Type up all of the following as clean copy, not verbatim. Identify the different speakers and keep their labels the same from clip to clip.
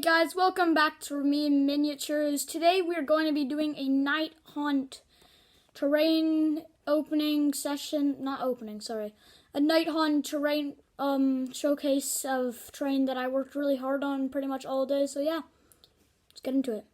Speaker 1: guys, welcome back to Me Miniatures. Today we're going to be doing a night hunt terrain opening session, a night hunt terrain showcase of terrain that I worked really hard on pretty much all day. So yeah, let's get into it.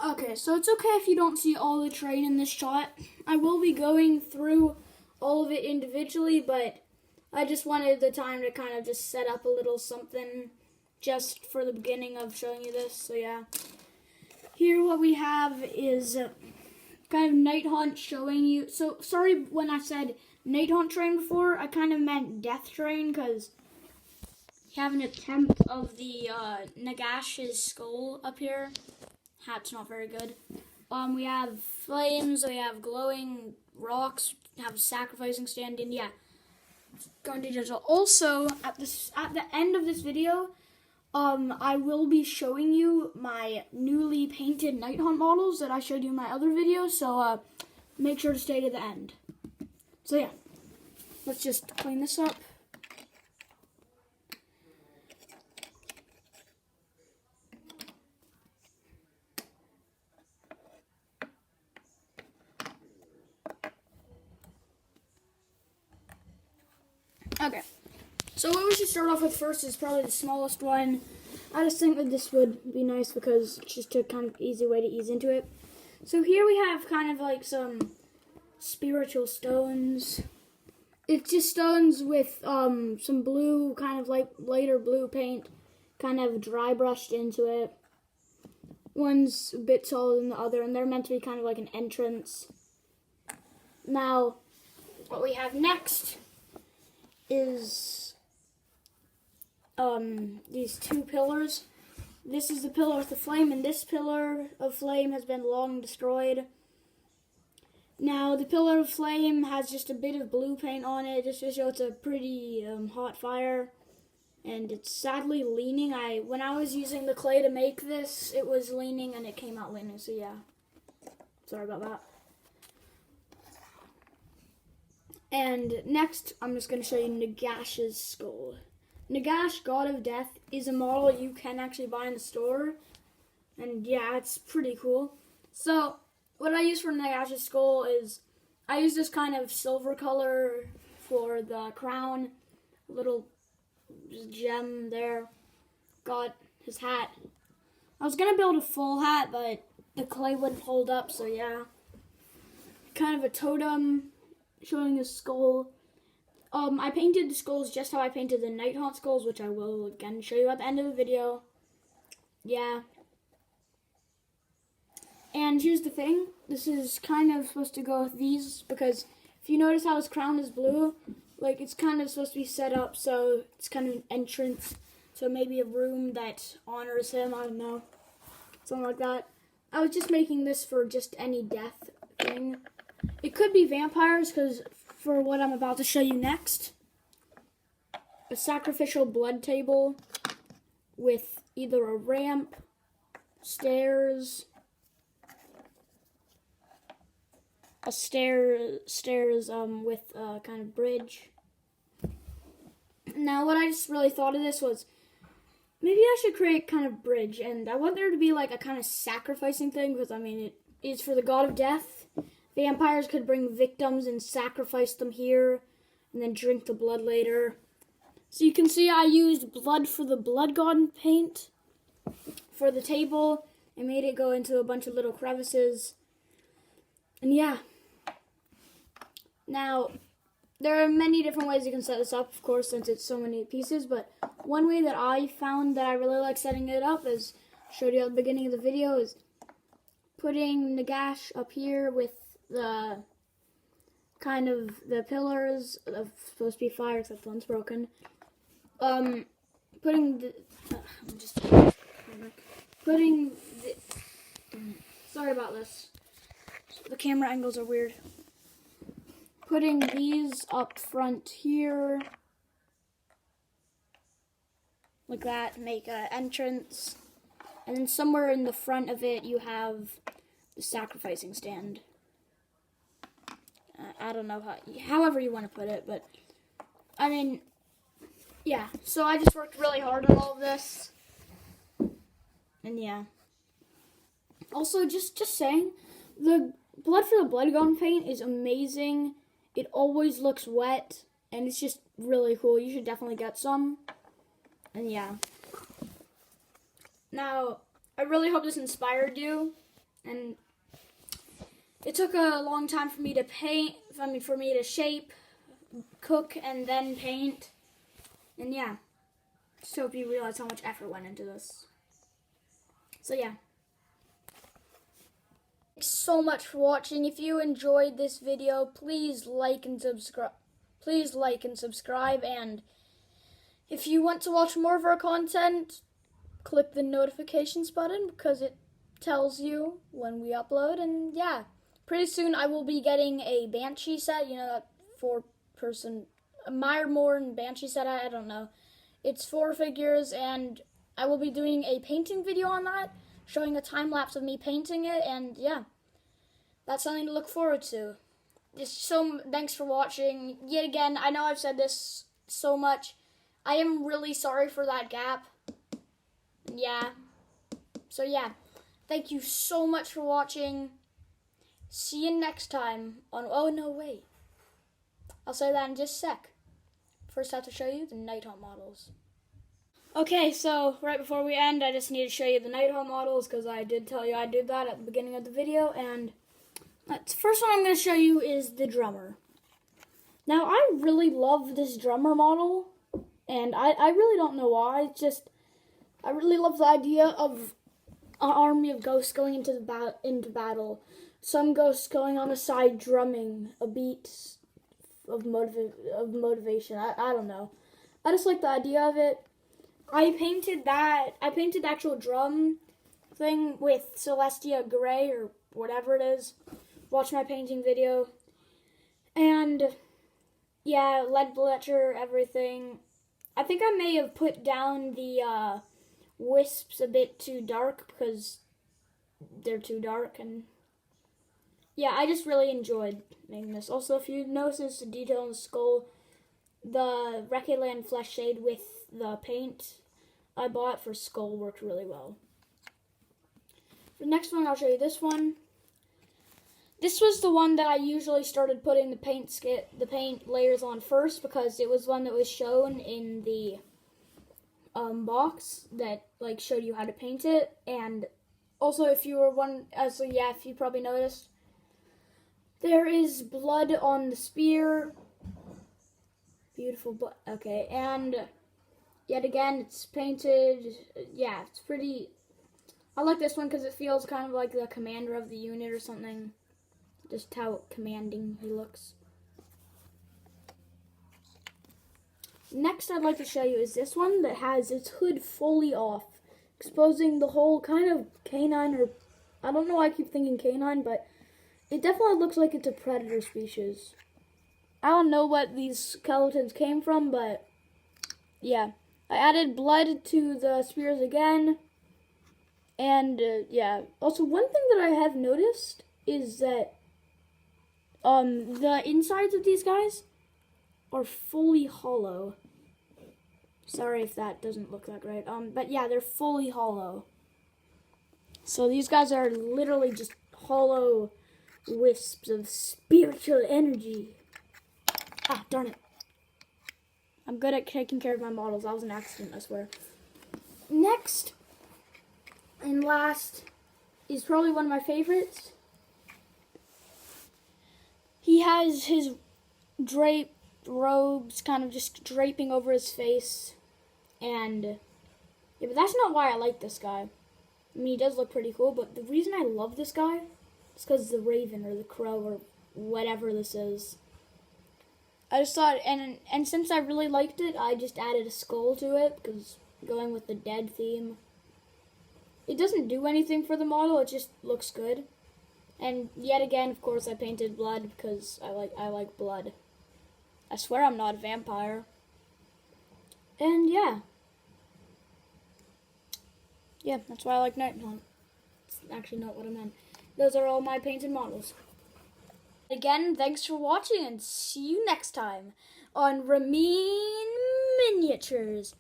Speaker 1: Okay, so it's okay if you don't see all the terrain in this shot. I will be going through all of it individually, but I just wanted the time to kind of just set up a little something just for the beginning of showing you this. So yeah, here what we have is kind of night hunt showing you. So sorry when I said night hunt terrain before, I kind of meant death terrain because you have an attempt of the Nagash's skull up here. Hat's not very good. We have flames, we have glowing rocks, have a sacrificing stand, and yeah, going to digital. Also, at the end of this video, I will be showing you my newly painted night hunt models that I showed you in my other video, so make sure to stay to the end. So yeah, let's just clean this up. Okay, so what we should start off with first is probably the smallest one. I just think that this would be nice because it's just a kind of easy way to ease into it. So here we have kind of like some spiritual stones. It's just stones with some blue, kind of like lighter blue paint, kind of dry brushed into it. One's a bit taller than the other, and they're meant to be kind of like an entrance. Now, what we have next is these two pillars. This is the pillar with the flame, and this pillar of flame has been long destroyed. Now, the pillar of flame has just a bit of blue paint on it, just to show it's a pretty hot fire. And it's sadly leaning. When I was using the clay to make this, it was leaning and it came out leaning, so yeah. Sorry about that. And next, I'm just going to show you Nagash's skull. Nagash, God of Death, is a model you can actually buy in the store. And yeah, it's pretty cool. So, what I use for Nagash's skull is, I use this kind of silver color for the crown. Little gem there. Got his hat. I was going to build a full hat, but the clay wouldn't hold up, so yeah. Kind of a totem showing his skull. I painted the skulls just how I painted the night hunt skulls, which I will again show you at the end of the video. Yeah. And here's the thing. This is kind of supposed to go with these because if you notice how his crown is blue, like it's kind of supposed to be set up so it's kind of an entrance. So maybe a room that honors him. I don't know. Something like that. I was just making this for just any death thing. It could be vampires because for what I'm about to show you next, a sacrificial blood table with either a ramp, stairs, with a kind of bridge. Now what I just really thought of this was, maybe I should create kind of bridge, and I want there to be like a kind of sacrificing thing because I mean it is for the God of Death. Vampires could bring victims and sacrifice them here and then drink the blood later. So you can see I used blood for the blood god paint for the table and made it go into a bunch of little crevices. And yeah. Now, there are many different ways you can set this up, of course, since it's so many pieces, but one way that I found that I really like setting it up, as I showed you at the beginning of the video, is putting Nagash up here with the kind of the pillars of supposed to be fire, except one's broken. Sorry about this. The camera angles are weird. Putting these up front here, like that, make an entrance, and then somewhere in the front of it you have the sacrificing stand. I don't know however you want to put it, but I mean, yeah. So I just worked really hard on all of this. And yeah. Also, just saying, the Blood for the Blood Gone paint is amazing. It always looks wet, and it's just really cool. You should definitely get some. And yeah. Now, I really hope this inspired you. And it took a long time for me to paint, for me to shape, cook, and then paint. And yeah. Just hope you realize how much effort went into this. So yeah. Thanks so much for watching. If you enjoyed this video, please like and subscribe. And if you want to watch more of our content, click the notifications button because it tells you when we upload. And yeah, pretty soon I will be getting a Banshee set. You know, that 4-person Mire Morn Banshee set. I don't know. It's 4 figures, and I will be doing a painting video on that, showing a time lapse of me painting it, and yeah, that's something to look forward to. Thanks for watching. Yet again, I know I've said this so much. I am really sorry for that gap. Yeah. So yeah, thank you so much for watching. See you next time on, oh no, wait. I'll say that in just a sec. First I have to show you the Nighthaunt models. Okay, so right before we end, I just need to show you the Nighthaunt models because I did tell you I did that at the beginning of the video. And the first one I'm going to show you is the drummer. Now, I really love this drummer model, and I really don't know why. It's just, I really love the idea of an army of ghosts going into battle. Some ghosts going on the side drumming a beat of motivation. I don't know. I just like the idea of it. I painted the actual drum thing with Celestia Gray or whatever it is. Watch my painting video. And yeah, lead bletcher, everything. I think I may have put down the wisps a bit too dark because they're too dark. And yeah, I just really enjoyed making this. Also, if you notice the detail in the skull, the Rekiland flesh shade with the paint I bought for skull worked really well. For the next one, I'll show you this one. This was the one that I usually started putting the paint layers on first because it was one that was shown in the box that like showed you how to paint it. And also, if you probably noticed, there is blood on the spear. Beautiful blood. Okay, and yet again, it's painted. Yeah, it's pretty. I like this one because it feels kind of like the commander of the unit or something. Just how commanding he looks. Next, I'd like to show you is this one that has its hood fully off, exposing the whole kind of canine, or I don't know why I keep thinking canine, but it definitely looks like it's a predator species. I don't know what these skeletons came from, but yeah. I added blood to the spears again. And yeah. Also, one thing that I have noticed is that the insides of these guys are fully hollow. Sorry if that doesn't look that great. But yeah, they're fully hollow. So these guys are literally just hollow wisps of spiritual energy. Ah, darn it. I'm good at taking care of my models. That was an accident, I swear. Next and last is probably one of my favorites. He has his draped robes kind of just draping over his face. And yeah, but that's not why I like this guy. I mean, he does look pretty cool, but the reason I love this guy is because the raven or the crow or whatever this is. I just thought, and since I really liked it, I just added a skull to it, because going with the dead theme. It doesn't do anything for the model, it just looks good. And yet again, of course, I painted blood, because I like blood. I swear I'm not a vampire. And yeah. Yeah, that's why I like Nighthaunt. It's actually not what I meant. Those are all my painted models. Again, thanks for watching and see you next time on Ramin Miniatures.